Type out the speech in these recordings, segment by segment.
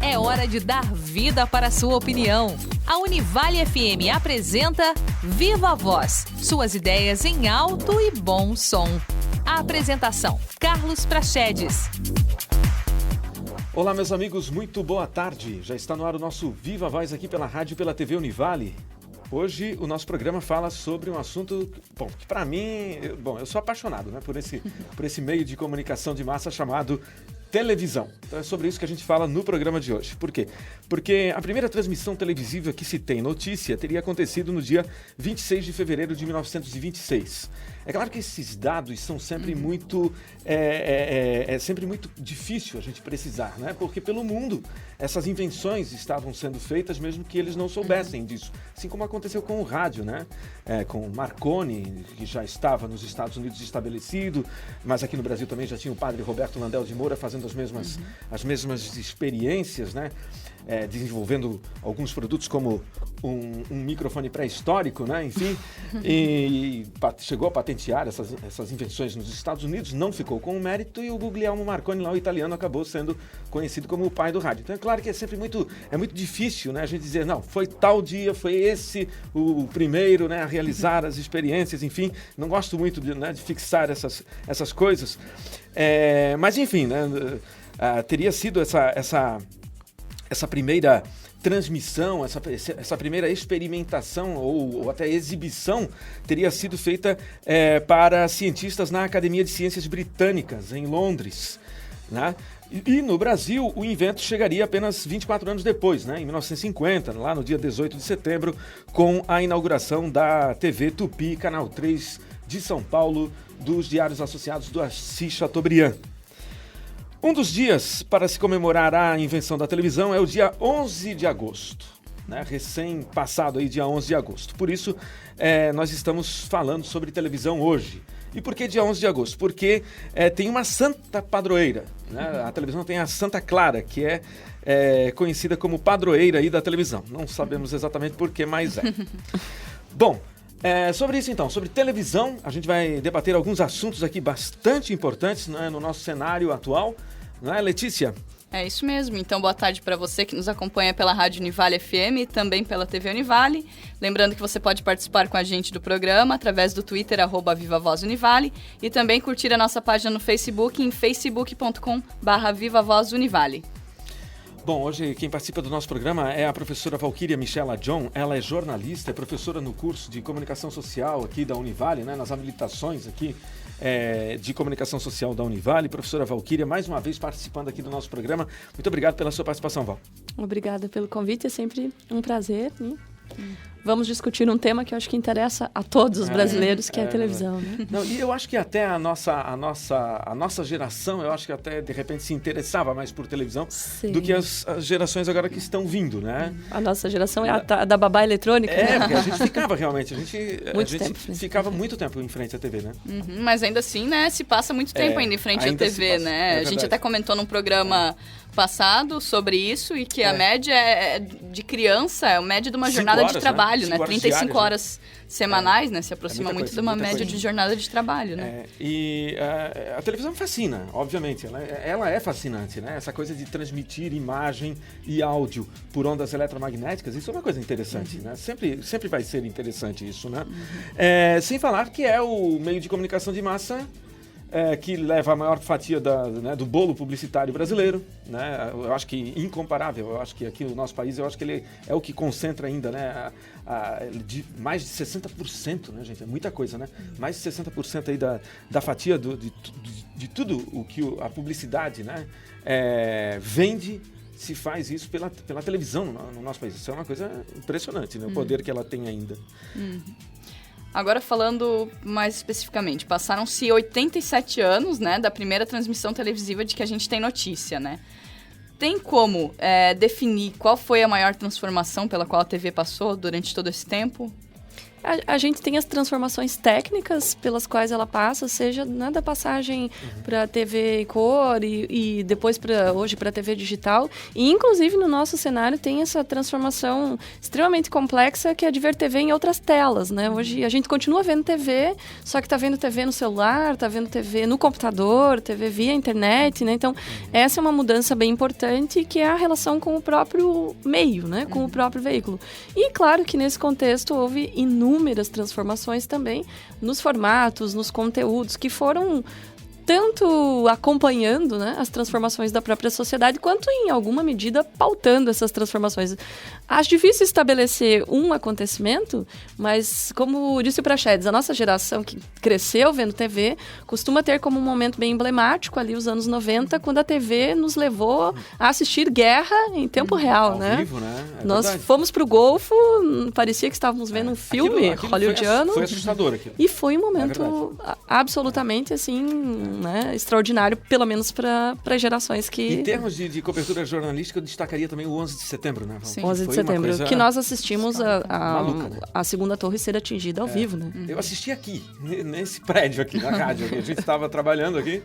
É hora de dar vida para a sua opinião. A Univale FM apresenta Viva a Voz, suas ideias em alto e bom som. A apresentação, Carlos Prachedes. Olá, meus amigos, muito boa tarde. Já está no ar o nosso Viva a Voz aqui pela rádio e pela TV Univale. Hoje o nosso programa fala sobre um assunto, que para mim, eu sou apaixonado, né, por esse meio de comunicação de massa chamado televisão. Então é sobre isso que a gente fala no programa de hoje. Por quê? Porque a primeira transmissão televisiva que se tem notícia teria acontecido no dia 26 de fevereiro de 1926. É claro que esses dados são sempre muito... É sempre muito difícil a gente precisar, né? Porque pelo mundo essas invenções estavam sendo feitas mesmo que eles não soubessem disso. Assim como aconteceu com o rádio, né? Com Marconi, que já estava nos Estados Unidos estabelecido, mas aqui no Brasil também já tinha o padre Roberto Landel de Moura fazendo as mesmas experiências, né? Desenvolvendo alguns produtos como um microfone pré-histórico, né? Enfim, e chegou a patentear essas invenções nos Estados Unidos, não ficou com o mérito, e o Guglielmo Marconi, lá o italiano, acabou sendo conhecido como o pai do rádio. Então é claro que é sempre muito difícil, né, a gente dizer, não, foi tal dia, foi esse o primeiro, né, a realizar as experiências, enfim, não gosto muito de fixar essas coisas, mas enfim, né, teria sido essa primeira transmissão, essa primeira experimentação ou até exibição teria sido feita para cientistas na Academia de Ciências Britânicas, em Londres, né? E no Brasil, o invento chegaria apenas 24 anos depois, né? Em 1950, lá no dia 18 de setembro, com a inauguração da TV Tupi, Canal 3 de São Paulo, dos Diários Associados do Assis Chateaubriand. Um dos dias para se comemorar a invenção da televisão é o dia 11 de agosto, né? Recém-passado aí, dia 11 de agosto. Por isso, nós estamos falando sobre televisão hoje. E por que dia 11 de agosto? Porque tem uma santa padroeira, né? A televisão tem a Santa Clara, que é conhecida como padroeira aí da televisão. Não sabemos exatamente por que, mas é. Bom, sobre isso então, sobre televisão, a gente vai debater alguns assuntos aqui bastante importantes, né, no nosso cenário atual, não é, Letícia? É isso mesmo. Então, boa tarde para você que nos acompanha pela Rádio Univale FM e também pela TV Univale. Lembrando que você pode participar com a gente do programa através do Twitter, @VivaVozUnivale, e também curtir a nossa página no Facebook em facebook.com/VivaVozUnivale. Bom, hoje quem participa do nosso programa é a professora Valquíria Michela John. Ela é jornalista, é professora no curso de Comunicação Social aqui da Univale, né, nas habilitações aqui de Comunicação Social da Univale. Professora Valquíria, mais uma vez participando aqui do nosso programa. Muito obrigado pela sua participação, Val. Obrigada pelo convite, é sempre um prazer, né? Vamos discutir um tema que eu acho que interessa a todos os brasileiros, que é a televisão, né? Não, e eu acho que até a nossa geração, eu acho que até de repente se interessava mais por televisão. Sim. Do que as gerações agora que estão vindo, né? A nossa geração é a da babá eletrônica. Porque a gente ficava realmente, a gente ficava muito tempo em frente à TV, né? Uhum, mas ainda assim, né, se passa muito tempo ainda em frente à TV, né? A gente até comentou num programa passado sobre isso, e que a média de criança é a média de uma jornada de trabalho, né? 35 horas semanais, né? Se aproxima muito de uma média de jornada de trabalho, né? E a televisão fascina, obviamente. Ela é fascinante, né? Essa coisa de transmitir imagem e áudio por ondas eletromagnéticas, isso é uma coisa interessante, né? Sempre vai ser interessante isso, né? Sem falar que é o meio de comunicação de massa que leva a maior fatia do bolo publicitário brasileiro, né? Eu acho que incomparável. Eu acho que aqui no nosso país, eu acho que ele é o que concentra ainda, né, de mais de 60%, né, gente? É muita coisa, né? Mais de 60% aí da fatia de tudo o que a publicidade, né, vende. Se faz isso pela televisão no nosso país. Isso é uma coisa impressionante, né? O poder que ela tem ainda. Agora, falando mais especificamente, passaram-se 87 anos, né, da primeira transmissão televisiva de que a gente tem notícia, né? Tem como definir qual foi a maior transformação pela qual a TV passou durante todo esse tempo? A gente tem as transformações técnicas pelas quais ela passa, seja da passagem para TV em cor e depois hoje para TV digital. E, inclusive, no nosso cenário tem essa transformação extremamente complexa que é de ver TV em outras telas, né? Hoje a gente continua vendo TV, só que está vendo TV no celular, está vendo TV no computador, TV via internet, né? Então, essa é uma mudança bem importante, que é a relação com o próprio meio, né? Com o próprio veículo. E, claro que nesse contexto houve inúmeras transformações também nos formatos, nos conteúdos, que foram tanto acompanhando, né, as transformações da própria sociedade, quanto, em alguma medida, pautando essas transformações. Acho difícil estabelecer um acontecimento, mas, como disse o Praxedes, a nossa geração que cresceu vendo TV costuma ter como um momento bem emblemático ali os anos 90, quando a TV nos levou a assistir guerra em tempo real, ao né? vivo, né? Nós fomos pro Golfo, parecia que estávamos vendo um filme hollywoodiano. Foi assustador aquilo. E foi um momento absolutamente, assim, né, extraordinário, pelo menos para gerações que... Em termos de cobertura jornalística, eu destacaria também o 11 de setembro, né? Sim. 11 de setembro, que nós assistimos a segunda torre ser atingida ao vivo, né? Eu assisti aqui, nesse prédio aqui, na rádio, a gente estava trabalhando aqui,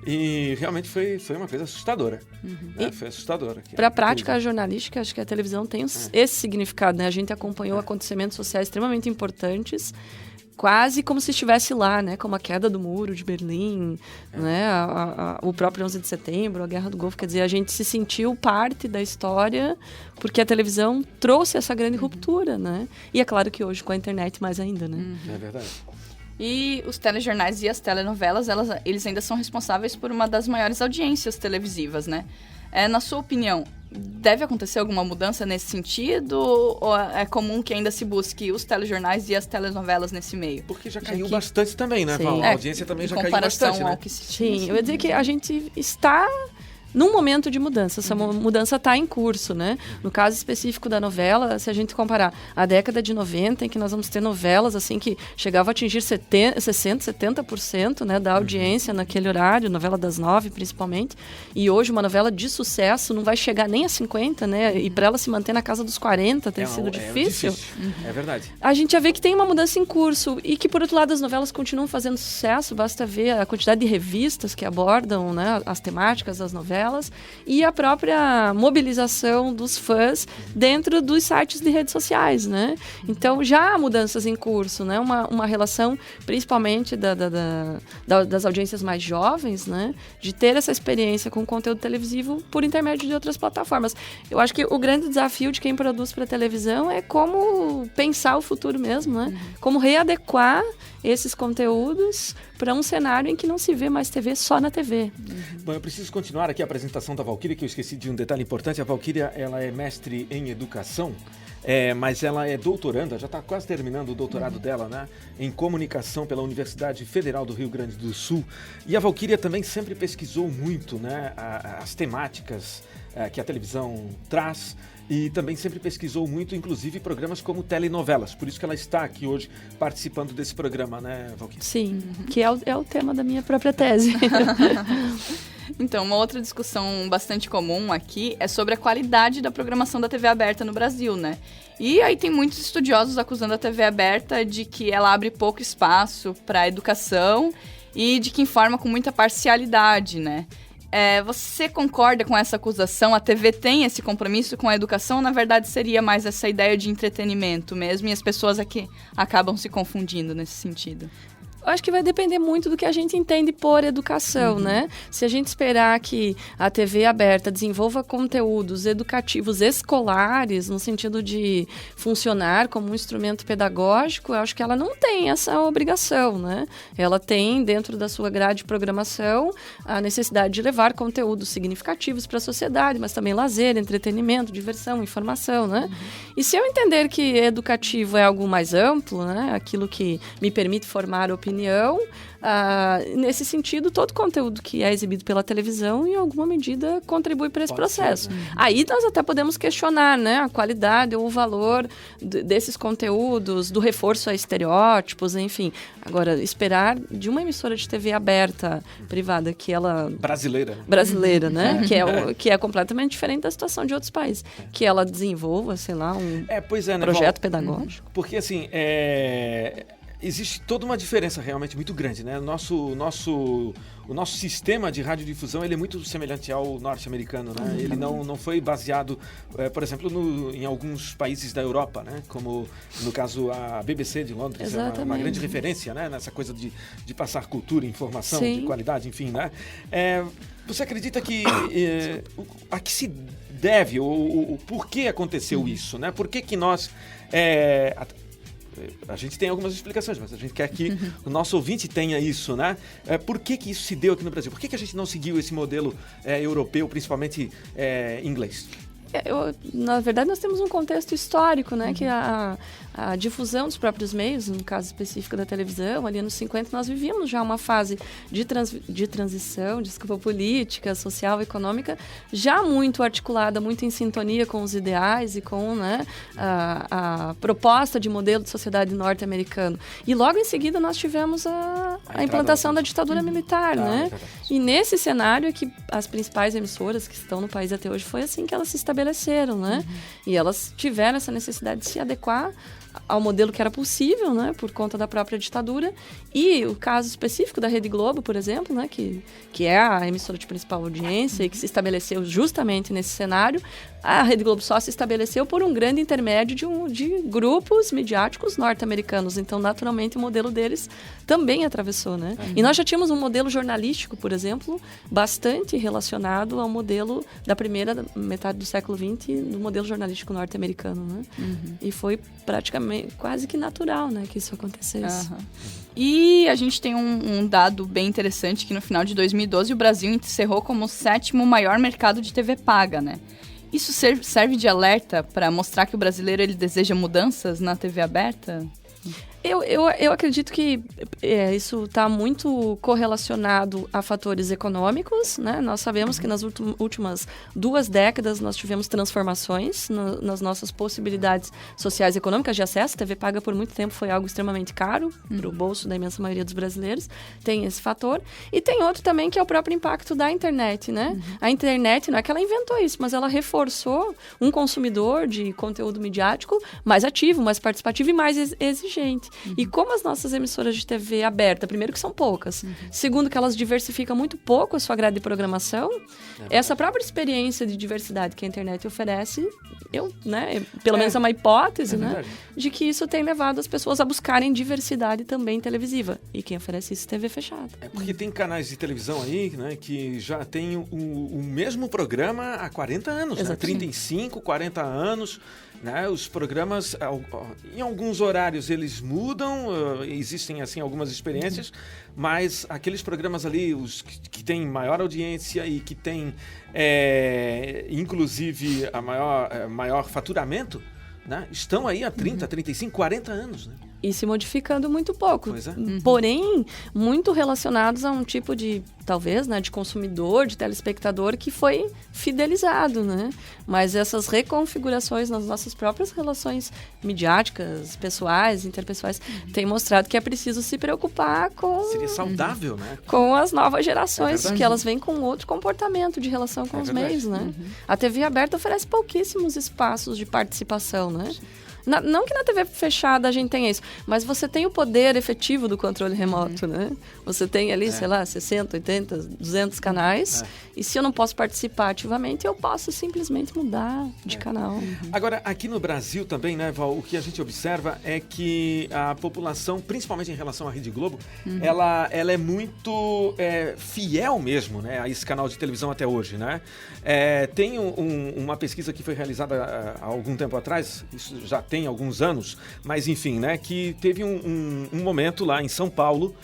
e realmente foi uma coisa assustadora. Foi assustadora. Para a prática jornalística, acho que a televisão tem esse significado, né? A gente acompanhou acontecimentos sociais extremamente importantes, quase como se estivesse lá, né? Como a queda do muro de Berlim, né? O próprio 11 de setembro, a Guerra do Golfo. Quer dizer, a gente se sentiu parte da história porque a televisão trouxe essa grande ruptura, né? E é claro que hoje com a internet mais ainda, né? É verdade. E os telejornais e as telenovelas, eles ainda são responsáveis por uma das maiores audiências televisivas, né? Na sua opinião, deve acontecer alguma mudança nesse sentido? Ou é comum que ainda se busque os telejornais e as telenovelas nesse meio? Porque já caiu bastante também, né, Val? A audiência também já caiu bastante, né? Sim, eu ia dizer que a gente está num momento de mudança. Essa mudança está em curso, né? No caso específico da novela, se a gente comparar a década de 90, em que nós vamos ter novelas assim que chegavam a atingir 60%, 70%, né, da audiência naquele horário, novela das 9 principalmente, e hoje uma novela de sucesso não vai chegar nem a 50%, né? E para ela se manter na casa dos 40% tem sido difícil. É verdade. A gente já vê que tem uma mudança em curso e que, por outro lado, as novelas continuam fazendo sucesso, basta ver a quantidade de revistas que abordam, né, as temáticas das novelas, e a própria mobilização dos fãs dentro dos sites de redes sociais, né? Então, já há mudanças em curso, né? Uma relação, principalmente das audiências mais jovens, né? De ter essa experiência com conteúdo televisivo por intermédio de outras plataformas. Eu acho que o grande desafio de quem produz para televisão é como pensar o futuro mesmo, né? Como readequar esses conteúdos para um cenário em que não se vê mais TV só na TV. Bom, eu preciso continuar aqui a apresentação da Valquíria, que eu esqueci de um detalhe importante. A Valquíria, ela é mestre em educação, mas ela é doutoranda, já está quase terminando o doutorado dela, né, em comunicação pela Universidade Federal do Rio Grande do Sul. E a Valquíria também sempre pesquisou muito, né, as temáticas que a televisão traz, e também sempre pesquisou muito, inclusive, programas como telenovelas. Por isso que ela está aqui hoje participando desse programa, né, Valquíria? Sim, que é o tema da minha própria tese. Então, uma outra discussão bastante comum aqui é sobre a qualidade da programação da TV aberta no Brasil, né? E aí tem muitos estudiosos acusando a TV aberta de que ela abre pouco espaço para a educação e de que informa com muita parcialidade, né? Você concorda com essa acusação? A TV tem esse compromisso com a educação? Ou, na verdade, seria mais essa ideia de entretenimento mesmo? E as pessoas aqui acabam se confundindo nesse sentido. Eu acho que vai depender muito do que a gente entende por educação, né? Se a gente esperar que a TV aberta desenvolva conteúdos educativos escolares, no sentido de funcionar como um instrumento pedagógico, eu acho que ela não tem essa obrigação, né? Ela tem, dentro da sua grade de programação, a necessidade de levar conteúdos significativos para a sociedade, mas também lazer, entretenimento, diversão, informação, né? E se eu entender que educativo é algo mais amplo, né? Aquilo que me permite formar opinião, opinião. Nesse sentido, todo conteúdo que é exibido pela televisão, em alguma medida, contribui para esse processo. Ser, né? Aí nós até podemos questionar, né, a qualidade ou o valor desses conteúdos, do reforço a estereótipos, enfim. Agora, esperar de uma emissora de TV aberta, privada, que ela... Brasileira, né? Que é completamente diferente da situação de outros países. Que ela desenvolva, sei lá, um projeto pedagógico. Porque, assim, existe toda uma diferença realmente muito grande, né? O nosso sistema de radiodifusão, ele é muito semelhante ao norte-americano, né? Ele não foi baseado, por exemplo, em alguns países da Europa, né? Como, no caso, a BBC de Londres. Exatamente. É uma grande referência, né? Nessa coisa de passar cultura, informação, sim, de qualidade, enfim, né? Você acredita que a que se deve, ou por que aconteceu isso, né? Por que nós... a gente tem algumas explicações, mas a gente quer que o nosso ouvinte tenha isso, né? Por que isso se deu aqui no Brasil? Por que a gente não seguiu esse modelo europeu, principalmente inglês? Na verdade, nós temos um contexto histórico, né? Que a difusão dos próprios meios, no caso específico da televisão, ali nos 50, nós vivíamos já uma fase de transição, política, social, econômica, já muito articulada, muito em sintonia com os ideais e com, né, a proposta de modelo de sociedade norte-americano. E logo em seguida nós tivemos a implantação da ditadura militar, né? E nesse cenário é que as principais emissoras que estão no país até hoje, foi assim que elas se estabeleceram, né? E elas tiveram essa necessidade de se adequar ao modelo que era possível, né, por conta da própria ditadura. E o caso específico da Rede Globo, por exemplo, né, que é a emissora de principal audiência e que se estabeleceu justamente nesse cenário, a Rede Globo só se estabeleceu por um grande intermédio de grupos midiáticos norte-americanos. Então, naturalmente, o modelo deles também atravessou, né? E nós já tínhamos um modelo jornalístico, por exemplo, bastante relacionado ao modelo da primeira metade do século XX, do modelo jornalístico norte-americano, né? E foi praticamente quase que natural, né, que isso acontecesse. E a gente tem um dado bem interessante que no final de 2012 o Brasil encerrou como o 7º maior mercado de TV paga, né? Isso serve de alerta para mostrar que o brasileiro ele deseja mudanças na TV aberta? Eu acredito que isso está muito correlacionado a fatores econômicos, né? Nós sabemos que nas últimas 2 décadas nós tivemos transformações nas nossas possibilidades sociais e econômicas de acesso. A TV paga por muito tempo foi algo extremamente caro para o bolso da imensa maioria dos brasileiros. Tem esse fator. E tem outro também que é o próprio impacto da internet, né? A internet, não é que ela inventou isso, mas ela reforçou um consumidor de conteúdo midiático mais ativo, mais participativo e mais exigente. E como as nossas emissoras de TV aberta, primeiro que são poucas, segundo que elas diversificam muito pouco a sua grade de programação, essa própria experiência de diversidade que a internet oferece, pelo menos é uma hipótese, né, de que isso tem levado as pessoas a buscarem diversidade também televisiva. E quem oferece isso é TV fechada. Porque tem canais de televisão aí, né, que já tem o mesmo programa há 40 anos, né? 35, 40 anos. Né? Os programas, em alguns horários eles mudam, existem assim algumas experiências, mas aqueles programas ali, os que têm maior audiência e que têm inclusive a maior faturamento, né? Estão aí há 30, 35, 40 anos, né? E se modificando muito pouco. Pois é. Porém, muito relacionados a um tipo de, talvez, né, de consumidor, de telespectador que foi fidelizado, né? Mas essas reconfigurações nas nossas próprias relações midiáticas, pessoais, interpessoais, têm mostrado que é preciso se preocupar com... Seria saudável, né? Com as novas gerações, que elas vêm com outro comportamento de relação com os meios, né? A TV aberta oferece pouquíssimos espaços de participação, né? Não que na TV fechada a gente tenha isso, mas você tem o poder efetivo do controle remoto, né? Você tem ali, sei lá, 60, 80, 200 canais, e se eu não posso participar ativamente, eu posso simplesmente mudar de canal. Agora, aqui no Brasil também, né, Val, o que a gente observa é que a população, principalmente em relação à Rede Globo, ela é muito fiel mesmo, né, a esse canal de televisão até hoje, né? Tem uma pesquisa que foi realizada há algum tempo atrás, isso já tem alguns anos, mas enfim, né, que teve um momento lá em São Paulo,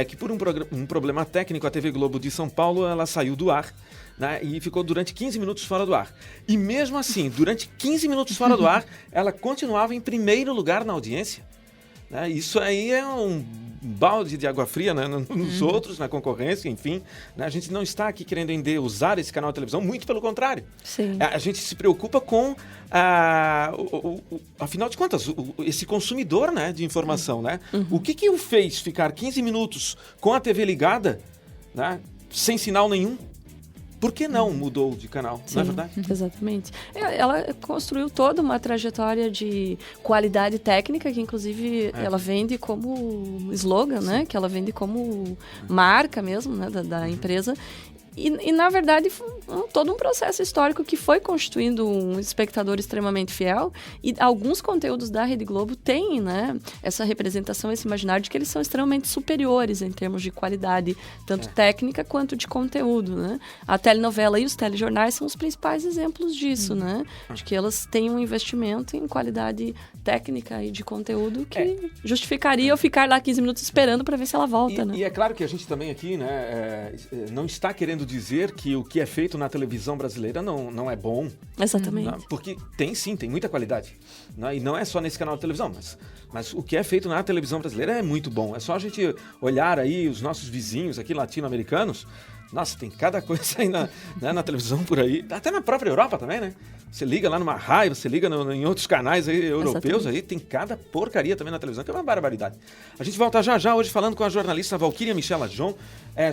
que por um problema técnico, a TV Globo de São Paulo, ela saiu do ar, né, e ficou durante 15 minutos fora do ar. E mesmo assim, durante 15 minutos fora do ar, ela continuava em primeiro lugar na audiência. Né? Isso aí é um balde de água fria, né, nos outros, na concorrência, enfim. Né? A gente não está aqui querendo usar esse canal de televisão, muito pelo contrário. Sim. A gente se preocupa com, afinal de contas, esse consumidor, né, de informação. Né? O que o fez ficar 15 minutos com a TV ligada, né, sem sinal nenhum? Por que não mudou de canal, Sim, não é verdade? Exatamente. Ela construiu toda uma trajetória de qualidade técnica, que inclusive ela vende como slogan, né? Que ela vende como marca mesmo, né? da empresa. E, na verdade, foi todo um processo histórico que foi constituindo um espectador extremamente fiel. E alguns conteúdos da Rede Globo têm, né, essa representação, esse imaginário de que eles são extremamente superiores em termos de qualidade, tanto técnica quanto de conteúdo, né? A telenovela e os telejornais são os principais exemplos disso, né? De que elas têm um investimento em qualidade técnica e de conteúdo que justificaria eu ficar lá 15 minutos esperando para ver se ela volta, né? E é claro que a gente também aqui, né, não está querendo dizer que o que é feito na televisão brasileira não é bom. Exatamente. Não, porque tem muita qualidade. Né? E não é só nesse canal de televisão, mas o que é feito na televisão brasileira é muito bom. É só a gente olhar aí os nossos vizinhos aqui latino-americanos. Nossa, tem cada coisa aí na televisão por aí. Até na própria Europa também, né? Você liga lá numa Rai, você liga em outros canais aí, europeus, aí tem cada porcaria também na televisão, que é uma barbaridade. A gente volta já hoje falando com a jornalista Valquíria Michela John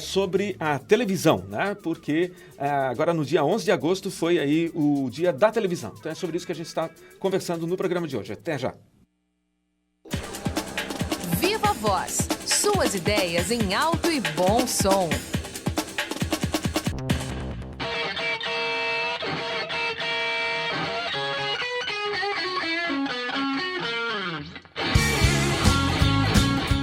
sobre a televisão, né? Porque agora no dia 11 de agosto foi aí o dia da televisão. Então é sobre isso que a gente está conversando no programa de hoje. Até já. Viva Voz, suas ideias em alto e bom som.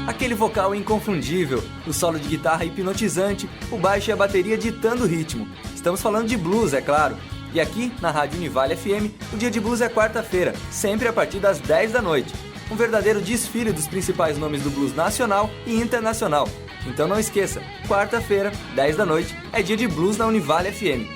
Aquele vocal inconfundível, o solo de guitarra hipnotizante, o baixo e a bateria ditando o ritmo. Estamos falando de blues, é claro. E aqui, na Rádio Univale FM, o dia de blues é quarta-feira, sempre a partir das 10 da noite. Um verdadeiro desfile dos principais nomes do blues nacional e internacional. Então não esqueça, quarta-feira, 10 da noite, é dia de blues na Univale FM.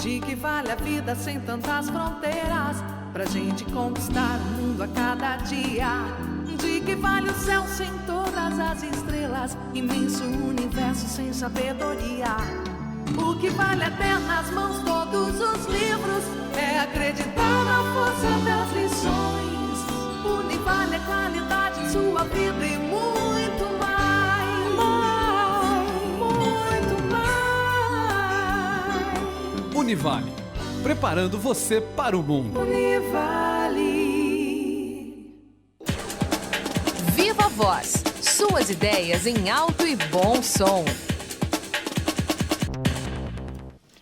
De que vale a vida sem tantas fronteiras, pra gente conquistar o mundo a cada dia? De que vale o céu sem todas as estrelas, imenso universo sem sabedoria? O que vale é ter nas mãos todos os livros, é acreditar na força das lições. Univale é qualidade em sua vida e muito mais, muito mais. Univale, preparando você para o mundo. Univale. Viva Voz, suas ideias em alto e bom som.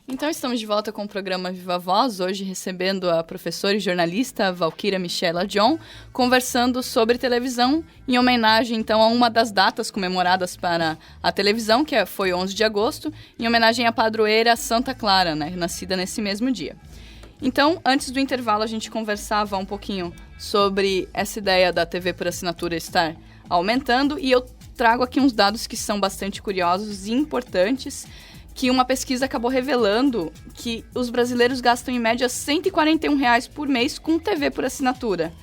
Então estamos de volta com o programa Viva Voz, hoje recebendo a professora e jornalista Valquíria Michela John, conversando sobre televisão, em homenagem então a uma das datas comemoradas para a televisão, que foi 11 de agosto, em homenagem à padroeira Santa Clara, né, nascida nesse mesmo dia. Então, antes do intervalo, a gente conversava um pouquinho sobre essa ideia da TV por assinatura estar aumentando, e eu trago aqui uns dados que são bastante curiosos e importantes, que uma pesquisa acabou revelando que os brasileiros gastam em média R$ 141 por mês com TV por assinatura.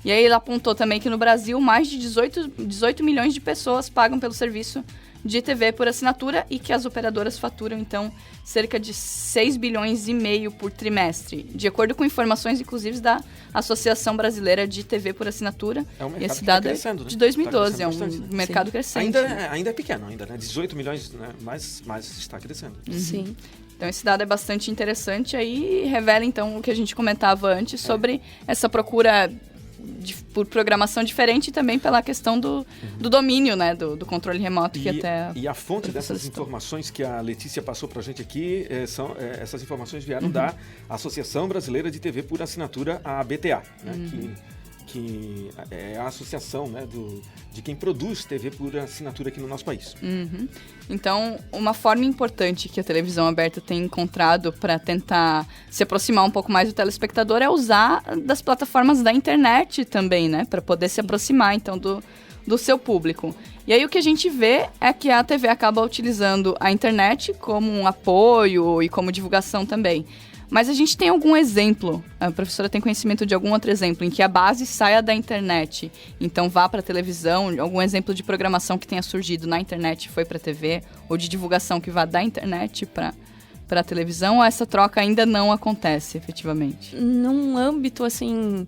E aí ele apontou também que no Brasil mais de 18 milhões de pessoas pagam pelo serviço de TV por assinatura e que as operadoras faturam, então, cerca de 6 bilhões e meio por trimestre, de acordo com informações, inclusive, da Associação Brasileira de TV por Assinatura. É um mercado e esse dado crescendo, né? de 2012, Tá crescendo um mercado crescente. Ainda é pequeno, né? 18 milhões, né? Mas está crescendo. Sim. Então, esse dado é bastante interessante, aí revela, então, o que a gente comentava antes sobre essa procura por programação diferente e também pela questão do domínio, né, do controle remoto que até... E a fonte dessas informações que a Letícia passou para a gente aqui, essas informações vieram da Associação Brasileira de TV por Assinatura, a ABTA, né, que é a associação, né, de quem produz TV por assinatura aqui no nosso país. Então, uma forma importante que a televisão aberta tem encontrado para tentar se aproximar um pouco mais do telespectador é usar das plataformas da internet também, né? Para poder se aproximar, então, do seu público. E aí o que a gente vê é que a TV acaba utilizando a internet como um apoio e como divulgação também. Mas a gente tem algum exemplo, a professora tem conhecimento de algum outro exemplo, em que a base saia da internet, então vá para a televisão, algum exemplo de programação que tenha surgido na internet e foi para a TV, ou de divulgação que vá da internet para a televisão, ou essa troca ainda não acontece efetivamente? Num âmbito assim...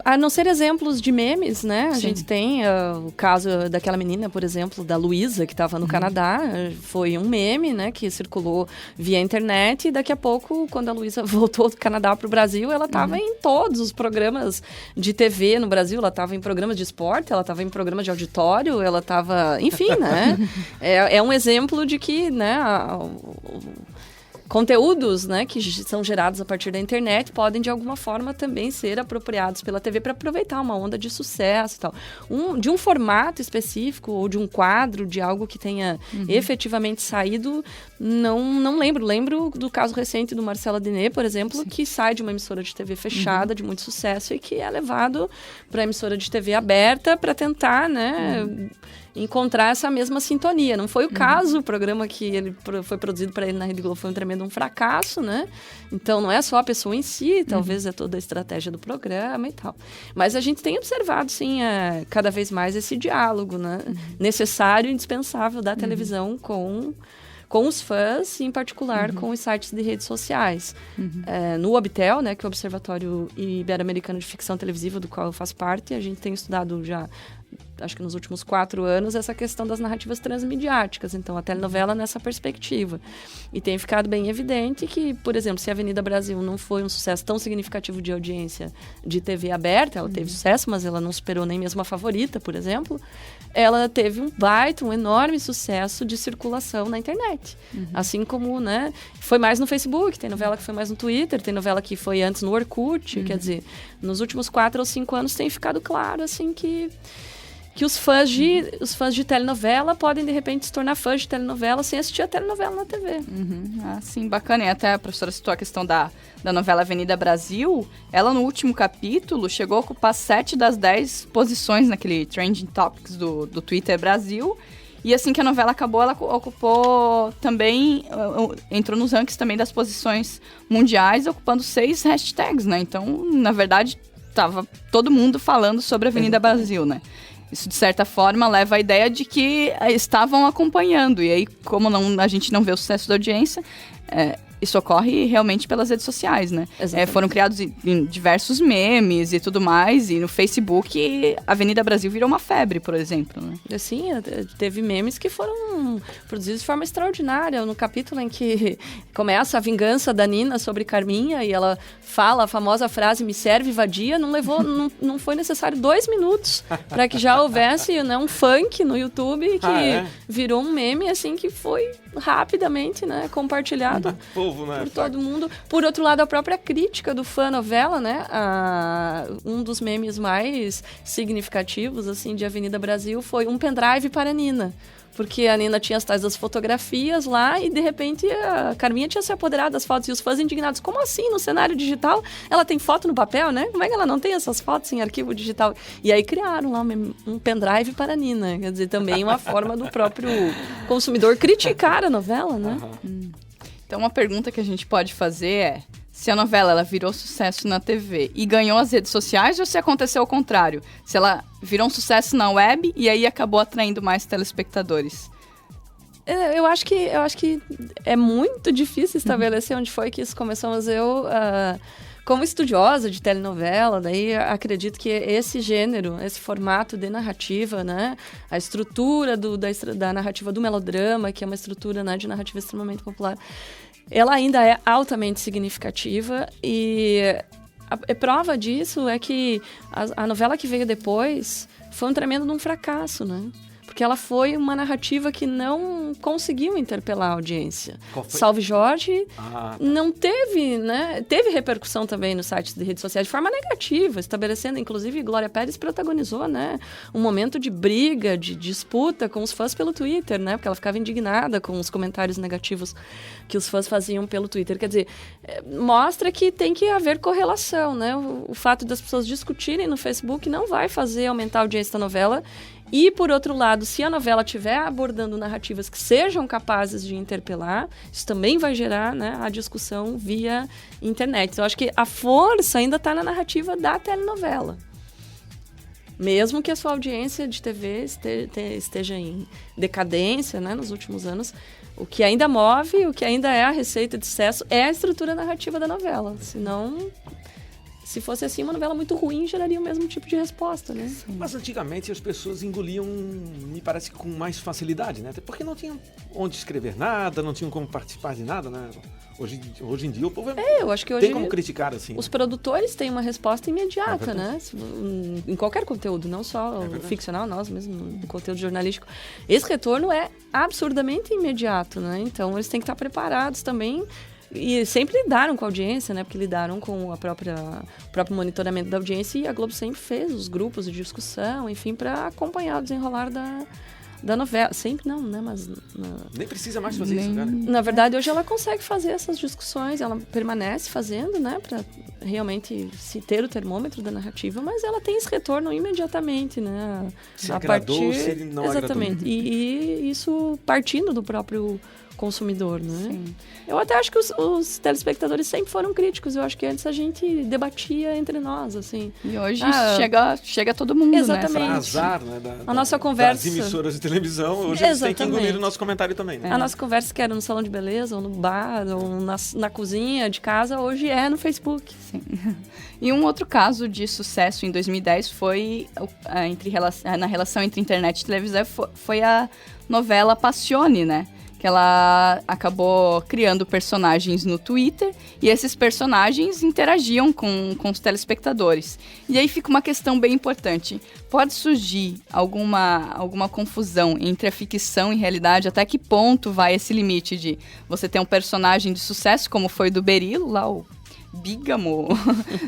A não ser exemplos de memes, né? A gente tem o caso daquela menina, por exemplo, da Luísa, que estava no Canadá. Foi um meme, né? Que circulou via internet. E daqui a pouco, quando a Luísa voltou do Canadá para o Brasil, ela estava em todos os programas de TV no Brasil. Ela estava em programas de esporte, ela estava em programas de auditório, ela estava... Enfim, né? É um exemplo de que, né? Conteúdos, né, que são gerados a partir da internet podem, de alguma forma, também ser apropriados pela TV para aproveitar uma onda de sucesso e tal. De um formato específico ou de um quadro, de algo que tenha efetivamente saído, não lembro. Lembro do caso recente do Marcelo Adnet, por exemplo, que sai de uma emissora de TV fechada, de muito sucesso, e que é levado para a emissora de TV aberta para tentar, né... encontrar essa mesma sintonia. Não foi o caso, o programa que ele foi produzido para ele na Rede Globo foi um fracasso, né? Então, não é só a pessoa em si, talvez é toda a estratégia do programa e tal. Mas a gente tem observado, sim, cada vez mais esse diálogo, né? Necessário e indispensável da televisão com os fãs, em particular com os sites de redes sociais. No Obtel, né, que é o Observatório Ibero-Americano de Ficção Televisiva, do qual eu faço parte, a gente tem estudado já, acho que nos últimos 4 anos, essa questão das narrativas transmediáticas. Então, a telenovela nessa perspectiva. E tem ficado bem evidente que, por exemplo, se a Avenida Brasil não foi um sucesso tão significativo de audiência de TV aberta, ela teve sucesso, mas ela não superou nem mesmo a Favorita, por exemplo, ela teve um enorme sucesso de circulação na internet. Assim como, né, foi mais no Facebook, tem novela que foi mais no Twitter, tem novela que foi antes no Orkut, quer dizer, nos últimos 4 ou 5 anos tem ficado claro, assim, que os fãs de telenovela podem, de repente, se tornar fãs de telenovela sem assistir a telenovela na TV. Sim, bacana. E até a professora citou a questão da novela Avenida Brasil. Ela, no último capítulo, chegou a ocupar 7 das 10 posições naquele Trending Topics do Twitter Brasil. E assim que a novela acabou, ela ocupou também, entrou nos rankings também das posições mundiais, ocupando 6 hashtags, né? Então, na verdade, estava todo mundo falando sobre a Avenida Brasil, né? Isso, de certa forma, leva à ideia de que estavam acompanhando. E aí, como a gente não vê o sucesso da audiência, isso ocorre realmente pelas redes sociais, né? Foram criados diversos memes e tudo mais. E no Facebook, a Avenida Brasil virou uma febre, por exemplo, né? Sim, teve memes que foram produzidos de forma extraordinária. No capítulo em que começa a vingança da Nina sobre Carminha e ela fala a famosa frase, me serve vadia, não foi necessário 2 minutos para que já houvesse, né, um funk no YouTube que virou um meme, assim, que foi rapidamente, né, compartilhado por todo mundo. Por outro lado, a própria crítica do fã novela, né, um dos memes mais significativos, assim, de Avenida Brasil foi um pendrive para a Nina. Porque a Nina tinha as tais das fotografias lá e, de repente, a Carminha tinha se apoderado das fotos. E os fãs indignados, como assim? No cenário digital, ela tem foto no papel, né? Como é que ela não tem essas fotos em arquivo digital? E aí criaram lá um pendrive para a Nina. Quer dizer, também uma forma do próprio consumidor criticar a novela, né? Então, uma pergunta que a gente pode fazer é: se a novela ela virou sucesso na TV e ganhou as redes sociais, ou se aconteceu ao contrário? Se ela virou um sucesso na web e aí acabou atraindo mais telespectadores? Eu acho que é muito difícil estabelecer onde foi que isso começou, mas eu, como estudiosa de telenovela, daí acredito que esse gênero, esse formato de narrativa, né, a estrutura da narrativa do melodrama, que é uma estrutura, né, de narrativa extremamente popular, ela ainda é altamente significativa e a prova disso é que a novela que veio depois foi um tremendo um fracasso, né? Porque ela foi uma narrativa que não conseguiu interpelar a audiência. Salve Jorge não teve, né? Teve repercussão também nos sites de redes sociais de forma negativa, estabelecendo, inclusive, Glória Pérez protagonizou, né, um momento de briga, de disputa com os fãs pelo Twitter, né? Porque ela ficava indignada com os comentários negativos que os fãs faziam pelo Twitter. Quer dizer, mostra que tem que haver correlação, né? O fato das pessoas discutirem no Facebook não vai fazer aumentar a audiência da novela E, por outro lado, se a novela estiver abordando narrativas que sejam capazes de interpelar, isso também vai gerar, né, a discussão via internet. Então, eu acho que a força ainda está na narrativa da telenovela. Mesmo que a sua audiência de TV esteja em decadência, né, nos últimos anos, o que ainda move, o que ainda é a receita de sucesso é a estrutura narrativa da novela. Senão, se fosse assim, uma novela muito ruim geraria o mesmo tipo de resposta, né? Mas antigamente as pessoas engoliam, me parece que com mais facilidade, né? Até porque não tinham onde escrever nada, não tinham como participar de nada, né? Hoje em dia o povo eu acho que hoje tem como criticar, assim. Os produtores têm uma resposta imediata, né? Em qualquer conteúdo, não só ficcional, nós mesmo, no conteúdo jornalístico. Esse retorno é absurdamente imediato, né? Então eles têm que estar preparados também. E sempre lidaram com a audiência, né? Porque lidaram com o próprio monitoramento da audiência, e a Globo sempre fez os grupos de discussão, enfim, para acompanhar o desenrolar da novela. Sempre não, né? Mas nem precisa mais fazer isso, cara. Na verdade, hoje ela consegue fazer essas discussões, ela permanece fazendo, né? Para realmente se ter o termômetro da narrativa, mas ela tem esse retorno imediatamente, né? Se agradou, se não exatamente. agradou. E isso partindo do próprio consumidor, né? Sim. Eu até acho que os telespectadores sempre foram críticos. Eu acho que antes a gente debatia entre nós, assim. E hoje chega todo mundo, exatamente. né? Para azar, né? A nossa conversa... Das emissoras de televisão, hoje eles têm que engolir o nosso comentário também, né? A nossa conversa, que era no salão de beleza, ou no bar, ou na cozinha de casa, hoje é no Facebook. Sim. E um outro caso de sucesso em 2010 foi na relação entre internet e televisão, foi a novela Passione, né? Que ela acabou criando personagens no Twitter, e esses personagens interagiam com os telespectadores. E aí fica uma questão bem importante. Pode surgir alguma confusão entre a ficção e realidade? Até que ponto vai esse limite de você ter um personagem de sucesso, como foi do Berilo, lá o Bígamo,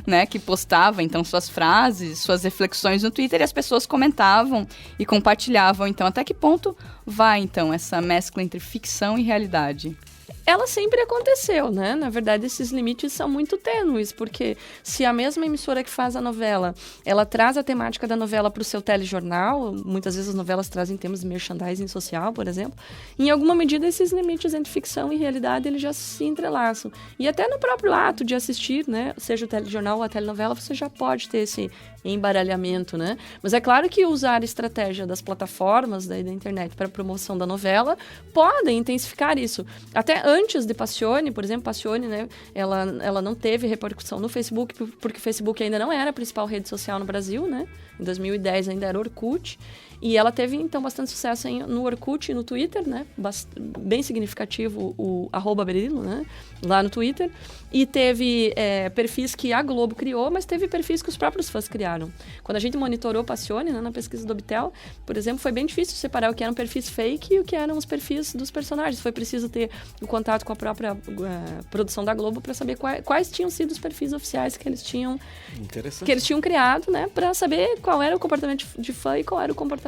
né, que postava então suas frases, suas reflexões no Twitter, e as pessoas comentavam e compartilhavam. Então, até que ponto vai então essa mescla entre ficção e realidade? Ela sempre aconteceu, né? Na verdade, esses limites são muito tênues, porque se a mesma emissora que faz a novela, ela traz a temática da novela para o seu telejornal, muitas vezes as novelas trazem temas de merchandising social, por exemplo, em alguma medida esses limites entre ficção e realidade, eles já se entrelaçam. E até no próprio ato de assistir, né? Seja o telejornal ou a telenovela, você já pode ter esse embaralhamento, né? Mas é claro que usar a estratégia das plataformas da internet para promoção da novela podem intensificar isso. Até antes de Passione, por exemplo, Passione, né, ela não teve repercussão no Facebook, porque o Facebook ainda não era a principal rede social no Brasil, né? Em 2010 ainda era Orkut. E ela teve, então, bastante sucesso no Orkut e no Twitter, né? Bem significativo o @Berilo, né? Lá no Twitter. E teve perfis que a Globo criou, mas teve perfis que os próprios fãs criaram. Quando a gente monitorou Passione, né, na pesquisa do Obtel, por exemplo, foi bem difícil separar o que eram perfis fake e o que eram os perfis dos personagens. Foi preciso ter o contato com a própria produção da Globo para saber quais tinham sido os perfis oficiais que eles tinham criado, né? Para saber qual era o comportamento de fã e qual era o comportamento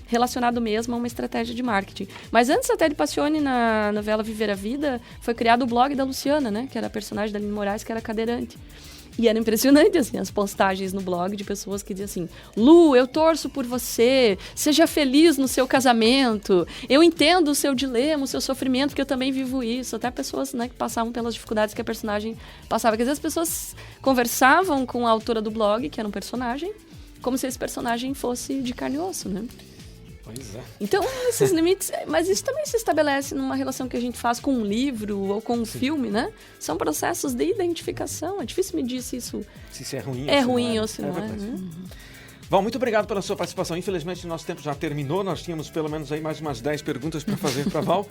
relacionado mesmo a uma estratégia de marketing. Mas antes até de Passione, na novela Viver a Vida, foi criado o blog da Luciana, né? Que era a personagem da Aline Moraes, que era cadeirante. E era impressionante, assim, as postagens no blog de pessoas que diziam assim: Lu, eu torço por você, seja feliz no seu casamento, eu entendo o seu dilema, o seu sofrimento, porque eu também vivo isso. Até pessoas, né, que passavam pelas dificuldades que a personagem passava. Quer dizer, as pessoas conversavam com a autora do blog, que era um personagem, como se esse personagem fosse de carne e osso, né? Pois é. Então, esses limites... Mas isso também se estabelece numa relação que a gente faz com um livro ou com um filme, né? São processos de identificação. É difícil medir se isso... Se isso é ruim, ou se não é. Né? Val, muito obrigado pela sua participação. Infelizmente, o nosso tempo já terminou. Nós tínhamos pelo menos aí mais umas 10 perguntas para fazer para Val,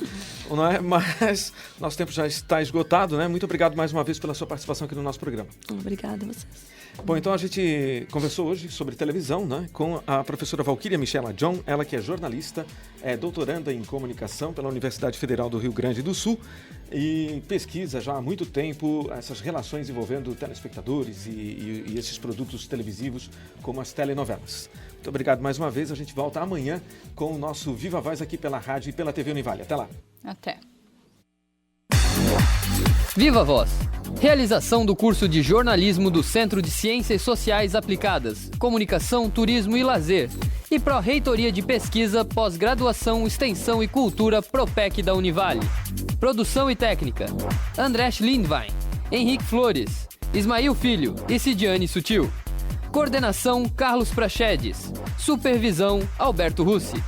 não é? Mas nosso tempo já está esgotado, né? Muito obrigado mais uma vez pela sua participação aqui no nosso programa. Obrigada a vocês. Bom, então a gente conversou hoje sobre televisão, né? Com a professora Valquíria Michela John, ela que é jornalista, é doutoranda em comunicação pela Universidade Federal do Rio Grande do Sul e pesquisa já há muito tempo essas relações envolvendo telespectadores e esses produtos televisivos como as telenovelas. Muito obrigado mais uma vez. A gente volta amanhã com o nosso Viva Voz aqui pela rádio e pela TV Univale. Até lá. Até. Viva Voz! Realização do curso de jornalismo do Centro de Ciências Sociais Aplicadas, Comunicação, Turismo e Lazer e Pró-Reitoria de Pesquisa, Pós-Graduação, Extensão e Cultura Propec da Univale. Produção e técnica: Andrés Lindwein, Henrique Flores, Ismael Filho e Cidiane Sutil. Coordenação: Carlos Prachedes. Supervisão: Alberto Russi.